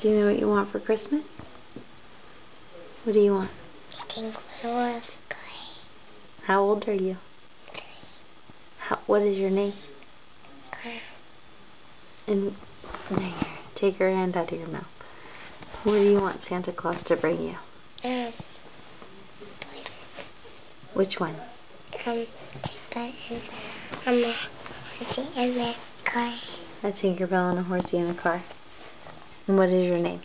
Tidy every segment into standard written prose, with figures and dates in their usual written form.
Do you know what you want for Christmas? What do you want? Tinkerbell with clay. How old are you? What is your name? Claire. And here, take your hand out of your mouth. What do you want Santa Claus to bring you? Which one? And a car. A Tinkerbell and a horsey and a car. And what is your name?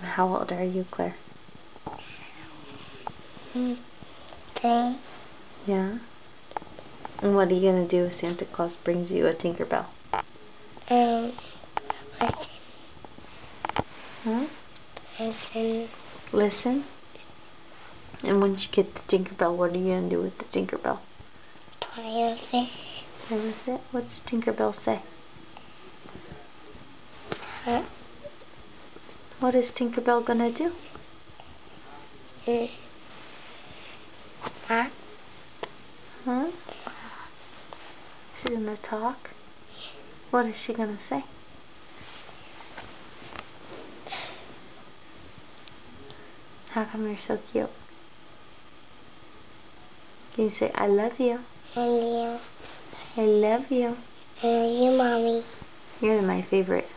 How old are you, Claire? 3. Yeah? And what are you going to do if Santa Claus brings you a Tinkerbell? Listen. Huh? Listen. Listen? And once you get the Tinkerbell, what are you going to do with the Tinkerbell? Play with it. Play with it? What does Tinkerbell say? Huh? What is Tinkerbell going to do? What? Huh? She's going to talk? What is she going to say? How come you're so cute? Can you say, I love you? And you. I love you. And you, Mommy. You're my favorite.